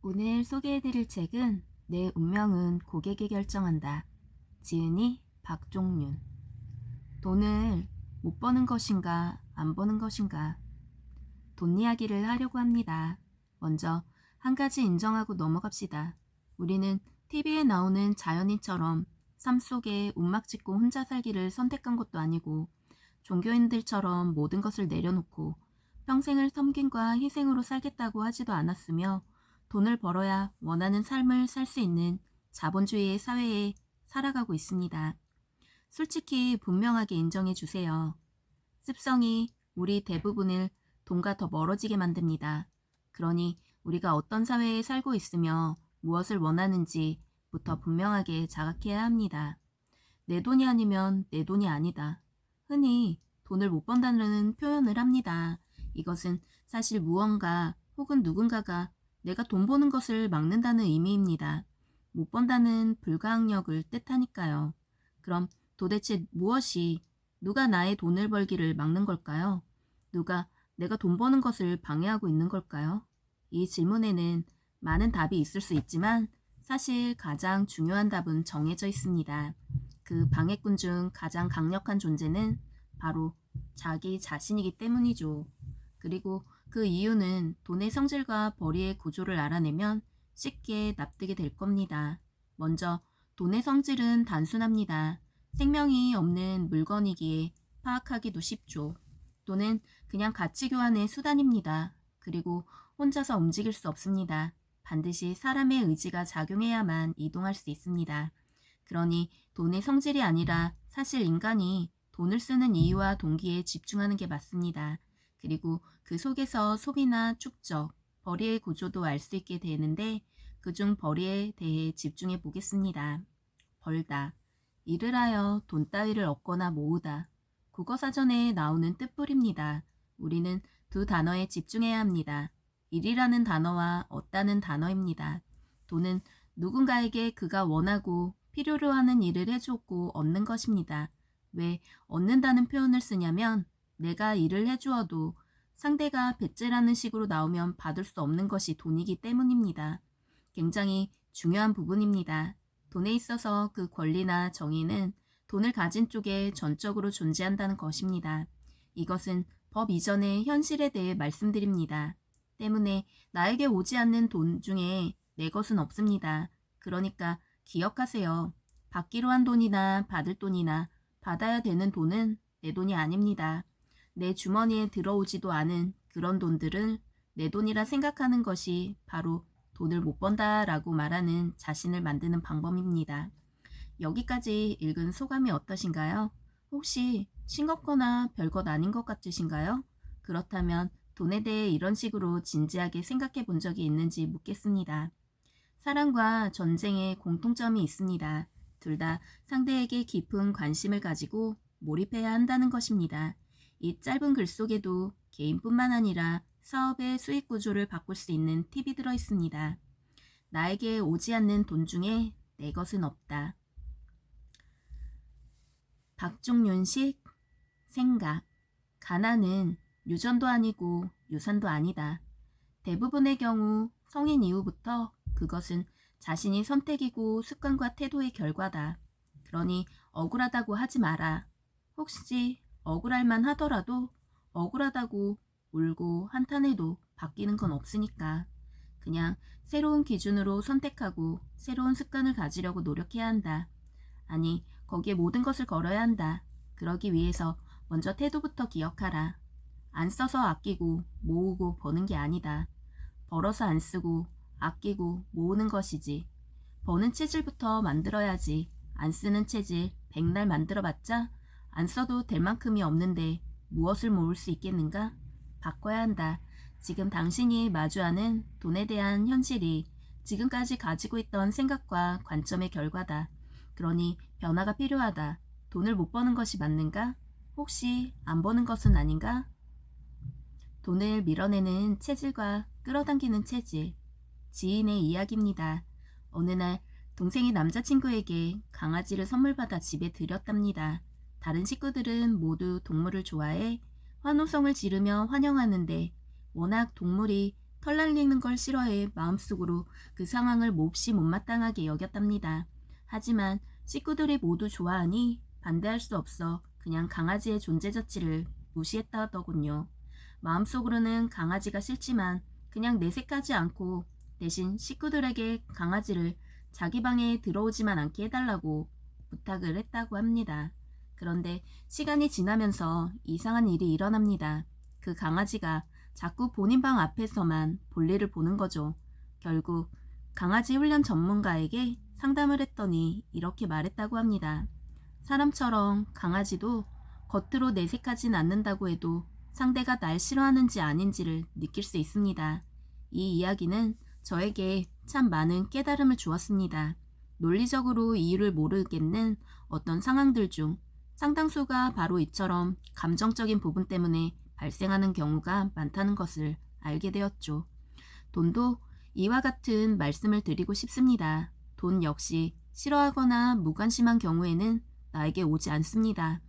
오늘 소개해드릴 책은 내 운명은 고객이 결정한다. 지은이 박종윤. 돈을 못 버는 것인가 안 버는 것인가. 돈 이야기를 하려고 합니다. 먼저 한 가지 인정하고 넘어갑시다. 우리는 TV에 나오는 자연인처럼 삶 속에 움막 짓고 혼자 살기를 선택한 것도 아니고 종교인들처럼 모든 것을 내려놓고 평생을 섬김과 희생으로 살겠다고 하지도 않았으며 돈을 벌어야 원하는 삶을 살 수 있는 자본주의의 사회에 살아가고 있습니다. 솔직히 분명하게 인정해 주세요. 습성이 우리 대부분을 돈과 더 멀어지게 만듭니다. 그러니 우리가 어떤 사회에 살고 있으며 무엇을 원하는지부터 분명하게 자각해야 합니다. 내 돈이 아니면 내 돈이 아니다. 흔히 돈을 못 번다는 표현을 합니다. 이것은 사실 무언가 혹은 누군가가 내가 돈 버는 것을 막는다는 의미입니다. 못 번다는 불가항력을 뜻하니까요. 그럼 도대체 무엇이 누가 나의 돈을 벌기를 막는 걸까요? 누가 내가 돈 버는 것을 방해하고 있는 걸까요? 이 질문에는 많은 답이 있을 수 있지만 사실 가장 중요한 답은 정해져 있습니다. 그 방해꾼 중 가장 강력한 존재는 바로 자기 자신이기 때문이죠. 그리고 그 이유는 돈의 성질과 벌이의 구조를 알아내면 쉽게 납득이 될 겁니다. 먼저 돈의 성질은 단순합니다. 생명이 없는 물건이기에 파악하기도 쉽죠. 돈은 그냥 가치 교환의 수단입니다. 그리고 혼자서 움직일 수 없습니다. 반드시 사람의 의지가 작용해야만 이동할 수 있습니다. 그러니 돈의 성질이 아니라 사실 인간이 돈을 쓰는 이유와 동기에 집중하는 게 맞습니다. 그리고 그 속에서 소비나 축적, 벌이의 구조도 알 수 있게 되는데 그중 벌이에 대해 집중해 보겠습니다. 벌다. 일을 하여 돈 따위를 얻거나 모으다. 국어사전에 나오는 뜻풀입니다. 우리는 두 단어에 집중해야 합니다. 일이라는 단어와 얻다는 단어입니다. 돈은 누군가에게 그가 원하고 필요로 하는 일을 해주고 얻는 것입니다. 왜 얻는다는 표현을 쓰냐면 내가 일을 해주어도 상대가 배째라는 식으로 나오면 받을 수 없는 것이 돈이기 때문입니다. 굉장히 중요한 부분입니다. 돈에 있어서 그 권리나 정의는 돈을 가진 쪽에 전적으로 존재한다는 것입니다. 이것은 법 이전의 현실에 대해 말씀드립니다. 때문에 나에게 오지 않는 돈 중에 내 것은 없습니다. 그러니까 기억하세요. 받기로 한 돈이나 받을 돈이나 받아야 되는 돈은 내 돈이 아닙니다. 내 주머니에 들어오지도 않은 그런 돈들을 내 돈이라 생각하는 것이 바로 돈을 못 번다라고 말하는 자신을 만드는 방법입니다. 여기까지 읽은 소감이 어떠신가요? 혹시 싱겁거나 별것 아닌 것 같으신가요? 그렇다면 돈에 대해 이런 식으로 진지하게 생각해 본 적이 있는지 묻겠습니다. 사랑과 전쟁에 공통점이 있습니다. 둘 다 상대에게 깊은 관심을 가지고 몰입해야 한다는 것입니다. 이 짧은 글 속에도 개인뿐만 아니라 사업의 수익 구조를 바꿀 수 있는 팁이 들어 있습니다. 나에게 오지 않는 돈 중에 내 것은 없다. 박종윤식 생각. 가난은 유전도 아니고 유산도 아니다. 대부분의 경우 성인 이후부터 그것은 자신이 선택이고 습관과 태도의 결과다. 그러니 억울하다고 하지 마라. 혹시 억울할만 하더라도 억울하다고 울고 한탄해도 바뀌는 건 없으니까. 그냥 새로운 기준으로 선택하고 새로운 습관을 가지려고 노력해야 한다. 아니, 거기에 모든 것을 걸어야 한다. 그러기 위해서 먼저 태도부터 기억하라. 안 써서 아끼고 모으고 버는 게 아니다. 벌어서 안 쓰고 아끼고 모으는 것이지. 버는 체질부터 만들어야지. 안 쓰는 체질 백날 만들어봤자 안 써도 될 만큼이 없는데 무엇을 모을 수 있겠는가? 바꿔야 한다. 지금 당신이 마주하는 돈에 대한 현실이 지금까지 가지고 있던 생각과 관점의 결과다. 그러니 변화가 필요하다. 돈을 못 버는 것이 맞는가? 혹시 안 버는 것은 아닌가? 돈을 밀어내는 체질과 끌어당기는 체질. 지인의 이야기입니다. 어느 날 동생이 남자친구에게 강아지를 선물받아 집에 들였답니다. 다른 식구들은 모두 동물을 좋아해 환호성을 지르며 환영하는데 워낙 동물이 털 날리는 걸 싫어해 마음속으로 그 상황을 몹시 못마땅하게 여겼답니다. 하지만 식구들이 모두 좋아하니 반대할 수 없어 그냥 강아지의 존재 자체를 무시했다더군요. 마음속으로는 강아지가 싫지만 그냥 내색하지 않고 대신 식구들에게 강아지를 자기 방에 들어오지만 않게 해달라고 부탁을 했다고 합니다. 그런데 시간이 지나면서 이상한 일이 일어납니다. 그 강아지가 자꾸 본인 방 앞에서만 볼일을 보는 거죠. 결국 강아지 훈련 전문가에게 상담을 했더니 이렇게 말했다고 합니다. 사람처럼 강아지도 겉으로 내색하진 않는다고 해도 상대가 날 싫어하는지 아닌지를 느낄 수 있습니다. 이 이야기는 저에게 참 많은 깨달음을 주었습니다. 논리적으로 이유를 모르겠는 어떤 상황들 중 상당수가 바로 이처럼 감정적인 부분 때문에 발생하는 경우가 많다는 것을 알게 되었죠. 돈도 이와 같은 말씀을 드리고 싶습니다. 돈 역시 싫어하거나 무관심한 경우에는 나에게 오지 않습니다.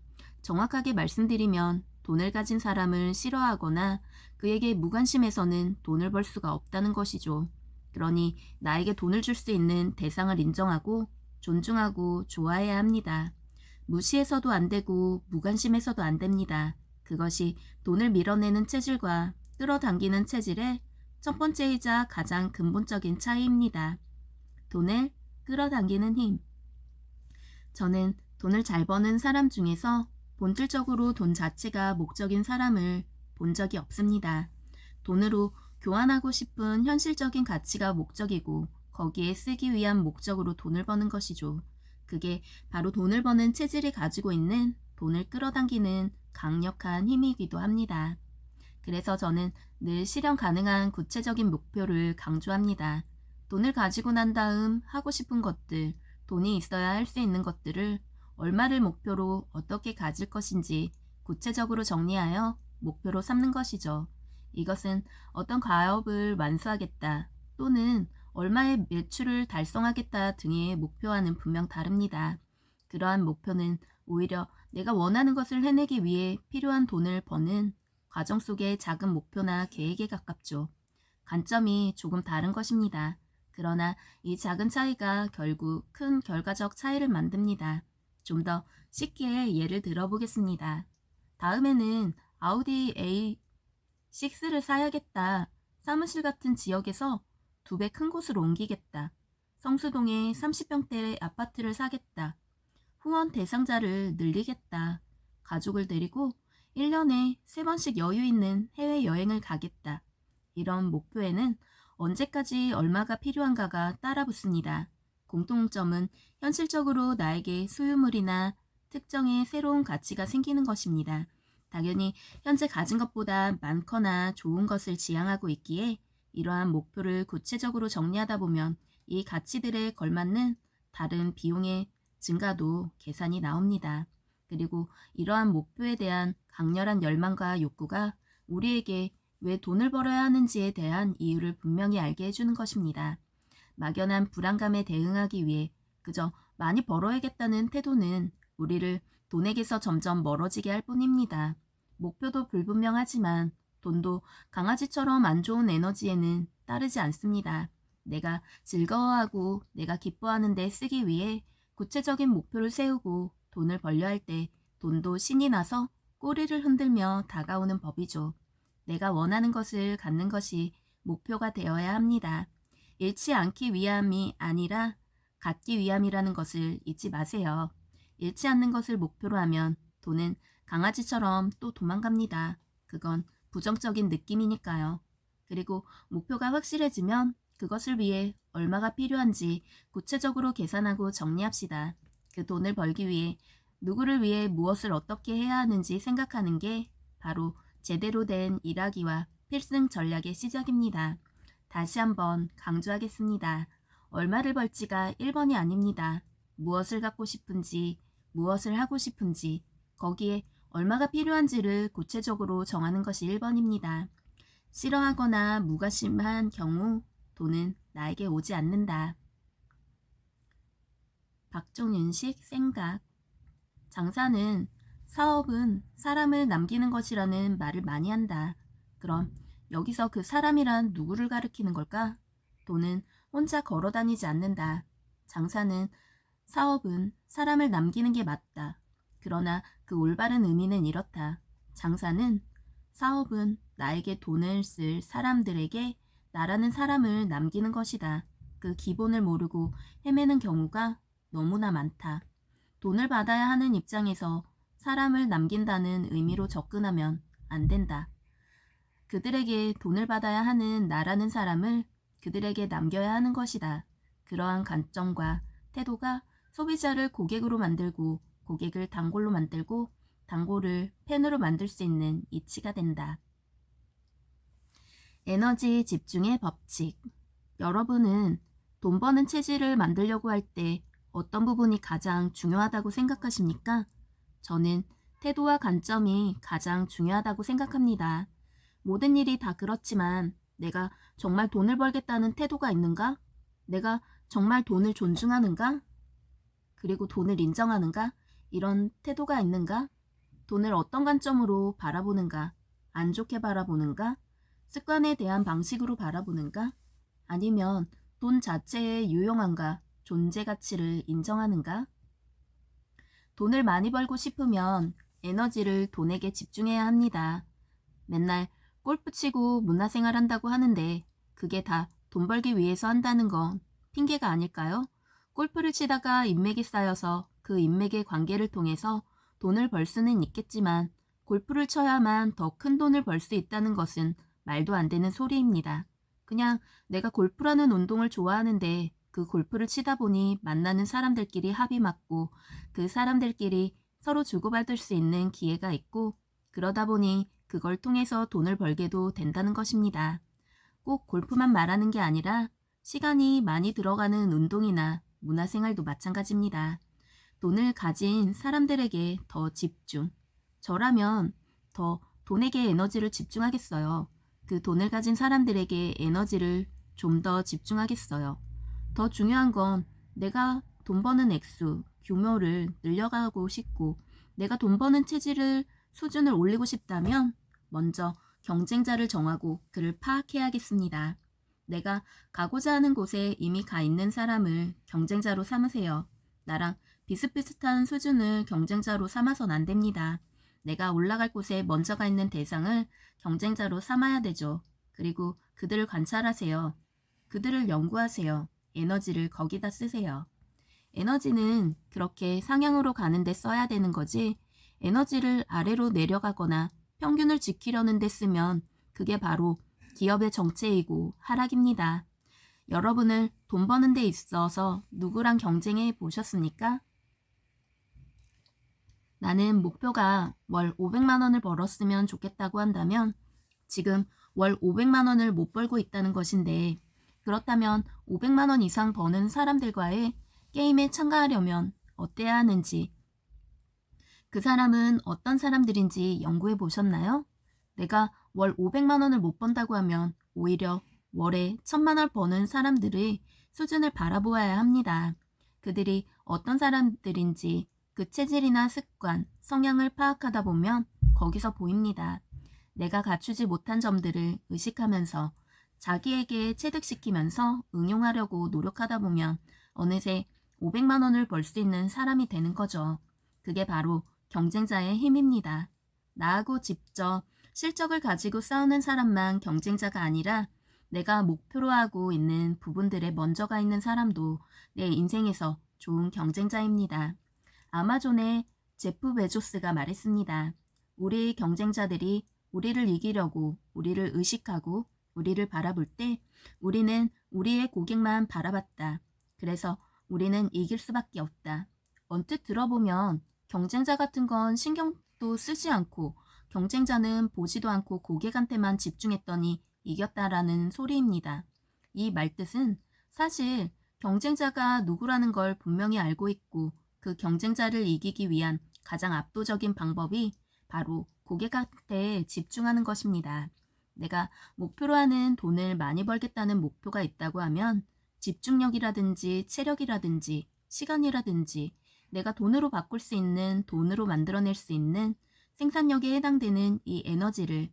정확하게 말씀드리면 돈을 가진 사람을 싫어하거나 그에게 무관심해서는 돈을 벌 수가 없다는 것이죠. 그러니 나에게 돈을 줄 수 있는 대상을 인정하고 존중하고 좋아해야 합니다. 무시해서도 안 되고 무관심해서도 안 됩니다. 그것이 돈을 밀어내는 체질과 끌어당기는 체질의 첫 번째이자 가장 근본적인 차이입니다. 돈을 끌어당기는 힘. 저는 돈을 잘 버는 사람 중에서 본질적으로 돈 자체가 목적인 사람을 본 적이 없습니다. 돈으로 교환하고 싶은 현실적인 가치가 목적이고 거기에 쓰기 위한 목적으로 돈을 버는 것이죠. 그게 바로 돈을 버는 체질이 가지고 있는 돈을 끌어당기는 강력한 힘이기도 합니다. 그래서 저는 늘 실현 가능한 구체적인 목표를 강조합니다. 돈을 가지고 난 다음 하고 싶은 것들, 돈이 있어야 할 수 있는 것들을 얼마를 목표로 어떻게 가질 것인지 구체적으로 정리하여 목표로 삼는 것이죠. 이것은 어떤 가업을 완수하겠다 또는 얼마의 매출을 달성하겠다 등의 목표와는 분명 다릅니다. 그러한 목표는 오히려 내가 원하는 것을 해내기 위해 필요한 돈을 버는 과정 속의 작은 목표나 계획에 가깝죠. 관점이 조금 다른 것입니다. 그러나 이 작은 차이가 결국 큰 결과적 차이를 만듭니다. 좀 더 쉽게 예를 들어보겠습니다. 다음에는 아우디 A6를 사야겠다. 사무실 같은 지역에서 2배 큰 곳으로 옮기겠다. 성수동에 30평대 아파트를 사겠다. 후원 대상자를 늘리겠다. 가족을 데리고 1년에 3번씩 여유 있는 해외여행을 가겠다. 이런 목표에는 언제까지 얼마가 필요한가가 따라붙습니다. 공통점은 현실적으로 나에게 소유물이나 특정의 새로운 가치가 생기는 것입니다. 당연히 현재 가진 것보다 많거나 좋은 것을 지향하고 있기에 이러한 목표를 구체적으로 정리하다 보면 이 가치들에 걸맞는 다른 비용의 증가도 계산이 나옵니다. 그리고 이러한 목표에 대한 강렬한 열망과 욕구가 우리에게 왜 돈을 벌어야 하는지에 대한 이유를 분명히 알게 해주는 것입니다. 막연한 불안감에 대응하기 위해 그저 많이 벌어야겠다는 태도는 우리를 돈에게서 점점 멀어지게 할 뿐입니다. 목표도 불분명하지만 돈도 강아지처럼 안 좋은 에너지에는 따르지 않습니다. 내가 즐거워하고 내가 기뻐하는 데 쓰기 위해 구체적인 목표를 세우고 돈을 벌려 할 때 돈도 신이 나서 꼬리를 흔들며 다가오는 법이죠. 내가 원하는 것을 갖는 것이 목표가 되어야 합니다. 잃지 않기 위함이 아니라 갖기 위함이라는 것을 잊지 마세요. 잃지 않는 것을 목표로 하면 돈은 강아지처럼 또 도망갑니다. 그건 부정적인 느낌이니까요. 그리고 목표가 확실해지면 그것을 위해 얼마가 필요한지 구체적으로 계산하고 정리합시다. 그 돈을 벌기 위해 누구를 위해 무엇을 어떻게 해야 하는지 생각하는 게 바로 제대로 된 일하기와 필승 전략의 시작입니다. 다시 한번 강조하겠습니다. 얼마를 벌지가 1번이 아닙니다. 무엇을 갖고 싶은지, 무엇을 하고 싶은지, 거기에 얼마가 필요한지를 구체적으로 정하는 것이 1번입니다. 싫어하거나 무관심한 경우 돈은 나에게 오지 않는다. 박종윤식 생각. 장사는 사업은 사람을 남기는 것이라는 말을 많이 한다. 그럼 여기서 그 사람이란 누구를 가리키는 걸까? 돈은 혼자 걸어 다니지 않는다. 장사는, 사업은 사람을 남기는 게 맞다. 그러나 그 올바른 의미는 이렇다. 장사는, 사업은 나에게 돈을 쓸 사람들에게 나라는 사람을 남기는 것이다. 그 기본을 모르고 헤매는 경우가 너무나 많다. 돈을 받아야 하는 입장에서 사람을 남긴다는 의미로 접근하면 안 된다. 그들에게 돈을 받아야 하는 나라는 사람을 그들에게 남겨야 하는 것이다. 그러한 관점과 태도가 소비자를 고객으로 만들고 고객을 단골로 만들고 단골을 팬으로 만들 수 있는 이치가 된다. 에너지 집중의 법칙. 여러분은 돈 버는 체질을 만들려고 할 때 어떤 부분이 가장 중요하다고 생각하십니까? 저는 태도와 관점이 가장 중요하다고 생각합니다. 모든 일이 다 그렇지만 내가 정말 돈을 벌겠다는 태도가 있는가? 내가 정말 돈을 존중하는가? 그리고 돈을 인정하는가? 이런 태도가 있는가? 돈을 어떤 관점으로 바라보는가? 안 좋게 바라보는가? 습관에 대한 방식으로 바라보는가? 아니면 돈 자체의 유용함과 존재 가치를 인정하는가? 돈을 많이 벌고 싶으면 에너지를 돈에게 집중해야 합니다. 맨날 골프 치고 문화생활 한다고 하는데 그게 다 돈 벌기 위해서 한다는 건 핑계가 아닐까요? 골프를 치다가 인맥이 쌓여서 그 인맥의 관계를 통해서 돈을 벌 수는 있겠지만 골프를 쳐야만 더 큰 돈을 벌 수 있다는 것은 말도 안 되는 소리입니다. 그냥 내가 골프라는 운동을 좋아하는데 그 골프를 치다 보니 만나는 사람들끼리 합이 맞고 그 사람들끼리 서로 주고받을 수 있는 기회가 있고 그러다 보니 그걸 통해서 돈을 벌게도 된다는 것입니다. 꼭 골프만 말하는 게 아니라 시간이 많이 들어가는 운동이나 문화생활도 마찬가지입니다. 돈을 가진 사람들에게 더 집중. 저라면 더 돈에게 에너지를 집중하겠어요. 그 돈을 가진 사람들에게 에너지를 좀 더 집중하겠어요. 더 중요한 건 내가 돈 버는 액수, 규모를 늘려가고 싶고 내가 돈 버는 체질을 수준을 올리고 싶다면 먼저 경쟁자를 정하고 그를 파악해야겠습니다. 내가 가고자 하는 곳에 이미 가 있는 사람을 경쟁자로 삼으세요. 나랑 비슷비슷한 수준을 경쟁자로 삼아선 안 됩니다. 내가 올라갈 곳에 먼저 가 있는 대상을 경쟁자로 삼아야 되죠. 그리고 그들을 관찰하세요. 그들을 연구하세요. 에너지를 거기다 쓰세요. 에너지는 그렇게 상향으로 가는데 써야 되는 거지 에너지를 아래로 내려가거나 평균을 지키려는 데 쓰면 그게 바로 기업의 정체이고 하락입니다. 여러분을 돈 버는 데 있어서 누구랑 경쟁해 보셨습니까? 나는 목표가 월 500만 원을 벌었으면 좋겠다고 한다면 지금 월 500만 원을 못 벌고 있다는 것인데 그렇다면 500만 원 이상 버는 사람들과의 게임에 참가하려면 어때야 하는지 그 사람은 어떤 사람들인지 연구해 보셨나요? 내가 월 500만 원을 못 번다고 하면 오히려 월에 1000만 원 버는 사람들의 수준을 바라보아야 합니다. 그들이 어떤 사람들인지 그 체질이나 습관, 성향을 파악하다 보면 거기서 보입니다. 내가 갖추지 못한 점들을 의식하면서 자기에게 체득시키면서 응용하려고 노력하다 보면 어느새 500만 원을 벌 수 있는 사람이 되는 거죠. 그게 바로 경쟁자의 힘입니다. 나하고 직접 실적을 가지고 싸우는 사람만 경쟁자가 아니라 내가 목표로 하고 있는 부분들에 먼저 가 있는 사람도 내 인생에서 좋은 경쟁자입니다. 아마존의 제프 베조스가 말했습니다. 우리의 경쟁자들이 우리를 이기려고 우리를 의식하고 우리를 바라볼 때 우리는 우리의 고객만 바라봤다. 그래서 우리는 이길 수밖에 없다. 언뜻 들어보면 경쟁자 같은 건 신경도 쓰지 않고 경쟁자는 보지도 않고 고객한테만 집중했더니 이겼다라는 소리입니다. 이 말뜻은 사실 경쟁자가 누구라는 걸 분명히 알고 있고 그 경쟁자를 이기기 위한 가장 압도적인 방법이 바로 고객한테 집중하는 것입니다. 내가 목표로 하는 돈을 많이 벌겠다는 목표가 있다고 하면 집중력이라든지 체력이라든지 시간이라든지 내가 돈으로 바꿀 수 있는 돈으로 만들어낼 수 있는 생산력에 해당되는 이 에너지를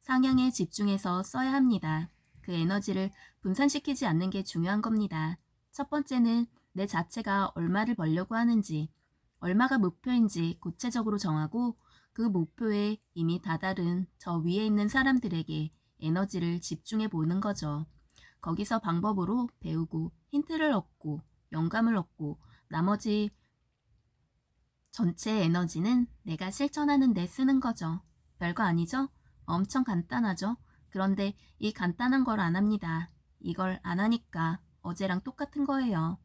상향에 집중해서 써야 합니다. 그 에너지를 분산시키지 않는 게 중요한 겁니다. 첫 번째는 내 자체가 얼마를 벌려고 하는지, 얼마가 목표인지 구체적으로 정하고 그 목표에 이미 다다른 저 위에 있는 사람들에게 에너지를 집중해 보는 거죠. 거기서 방법으로 배우고 힌트를 얻고 영감을 얻고 나머지 전체 에너지는 내가 실천하는 데 쓰는 거죠. 별거 아니죠? 엄청 간단하죠? 그런데 이 간단한 걸 안 합니다. 이걸 안 하니까 어제랑 똑같은 거예요.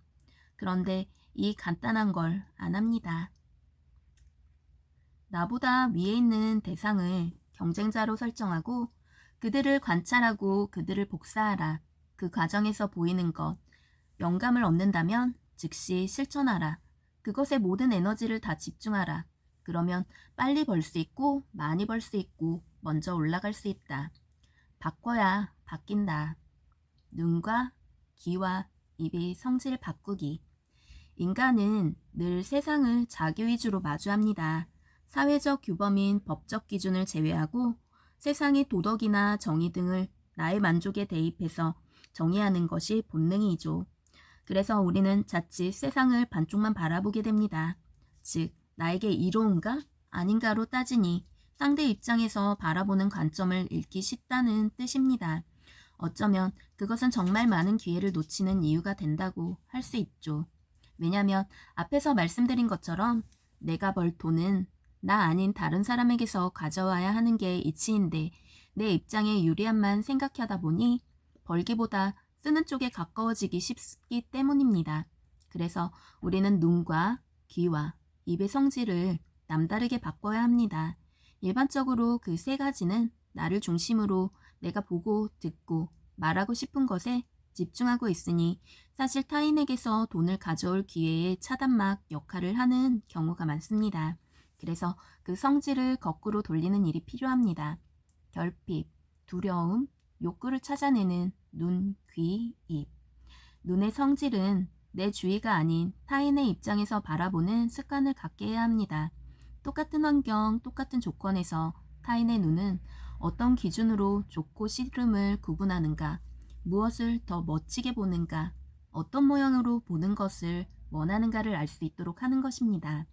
그런데 이 간단한 걸 안 합니다. 나보다 위에 있는 대상을 경쟁자로 설정하고 그들을 관찰하고 그들을 복사하라. 그 과정에서 보이는 것, 영감을 얻는다면 즉시 실천하라. 그것에 모든 에너지를 다 집중하라. 그러면 빨리 벌 수 있고 많이 벌 수 있고 먼저 올라갈 수 있다. 바꿔야 바뀐다. 눈과 귀와 입의 성질 바꾸기. 인간은 늘 세상을 자기 위주로 마주합니다. 사회적 규범인 법적 기준을 제외하고 세상의 도덕이나 정의 등을 나의 만족에 대입해서 정의하는 것이 본능이죠. 그래서 우리는 자칫 세상을 반쪽만 바라보게 됩니다. 즉, 나에게 이로운가? 아닌가로 따지니 상대 입장에서 바라보는 관점을 잃기 쉽다는 뜻입니다. 어쩌면 그것은 정말 많은 기회를 놓치는 이유가 된다고 할 수 있죠. 왜냐하면 앞에서 말씀드린 것처럼 내가 벌 돈은 나 아닌 다른 사람에게서 가져와야 하는 게 이치인데 내 입장에 유리함만 생각하다 보니 벌기보다 쓰는 쪽에 가까워지기 쉽기 때문입니다. 그래서 우리는 눈과 귀와 입의 성질을 남다르게 바꿔야 합니다. 일반적으로 그 세 가지는 나를 중심으로 내가 보고 듣고 말하고 싶은 것에 집중하고 있으니 사실 타인에게서 돈을 가져올 기회의 차단막 역할을 하는 경우가 많습니다. 그래서 그 성질을 거꾸로 돌리는 일이 필요합니다. 결핍, 두려움, 욕구를 찾아내는 눈, 귀, 입. 눈의 성질은 내 주의가 아닌 타인의 입장에서 바라보는 습관을 갖게 해야 합니다. 똑같은 환경, 똑같은 조건에서 타인의 눈은 어떤 기준으로 좋고 싫음을 구분하는가, 무엇을 더 멋지게 보는가, 어떤 모양으로 보는 것을 원하는가를 알 수 있도록 하는 것입니다.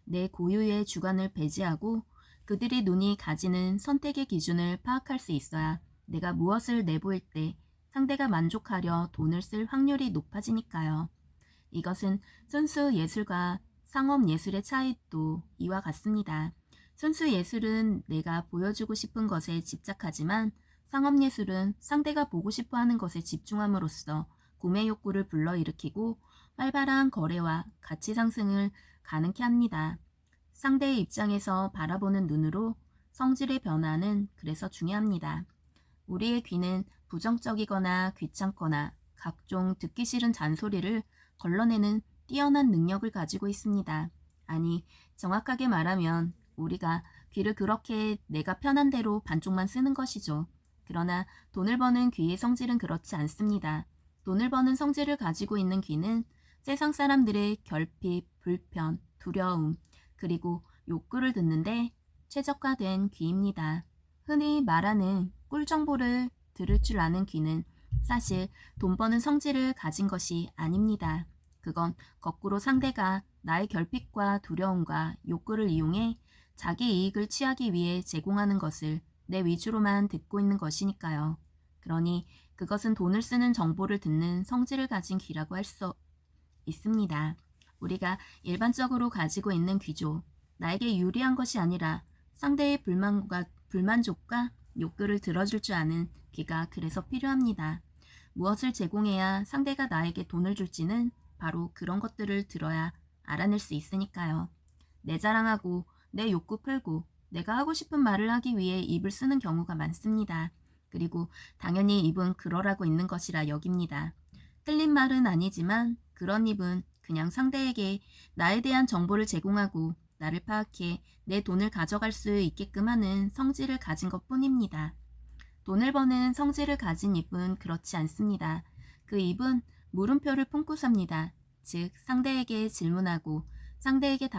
내 고유의 주관을 배제하고 그들의 눈이 가지는 선택의 기준을 파악할 수 있어야 내가 무엇을 내보일 때 상대가 만족하려 돈을 쓸 확률이 높아지니까요. 이것은 순수 예술과 상업 예술의 차이도 이와 같습니다. 순수 예술은 내가 보여주고 싶은 것에 집착하지만 상업 예술은 상대가 보고 싶어 하는 것에 집중함으로써 구매 욕구를 불러일으키고 활발한 거래와 가치 상승을 가능케 합니다. 상대의 입장에서 바라보는 눈으로 성질의 변화는 그래서 중요합니다. 우리의 귀는 부정적이거나 귀찮거나 각종 듣기 싫은 잔소리를 걸러내는 뛰어난 능력을 가지고 있습니다. 아니, 정확하게 말하면 우리가 귀를 그렇게 내가 편한 대로 반쪽만 쓰는 것이죠. 그러나 돈을 버는 귀의 성질은 그렇지 않습니다. 돈을 버는 성질을 가지고 있는 귀는 세상 사람들의 결핍, 불편, 두려움, 그리고 욕구를 듣는데 최적화된 귀입니다. 흔히 말하는 꿀 정보를 들을 줄 아는 귀는 사실 돈 버는 성질을 가진 것이 아닙니다. 그건 거꾸로 상대가 나의 결핍과 두려움과 욕구를 이용해 자기 이익을 취하기 위해 제공하는 것을 내 위주로만 듣고 있는 것이니까요. 그러니 그것은 돈을 쓰는 정보를 듣는 성질을 가진 귀라고 할 수 있습니다. 우리가 일반적으로 가지고 있는 귀조, 나에게 유리한 것이 아니라 상대의 불만족과 욕구를 들어줄 줄 아는 귀가 그래서 필요합니다. 무엇을 제공해야 상대가 나에게 돈을 줄지는 바로 그런 것들을 들어야 알아낼 수 있으니까요. 내 자랑하고 내 욕구 풀고 내가 하고 싶은 말을 하기 위해 입을 쓰는 경우가 많습니다. 그리고 당연히 입은 그러라고 있는 것이라 여깁니다. 틀린 말은 아니지만 그런 입은 그냥 상대에게 나에 대한 정보를 제공하고 나를 파악해 내 돈을 가져갈 수 있게끔 하는 성질을 가진 것 뿐입니다. 돈을 버는 성질을 가진 입은 그렇지 않습니다. 그 입은 물음표를 품고 삽니다. 즉 상대에게 질문하고 상대에게 답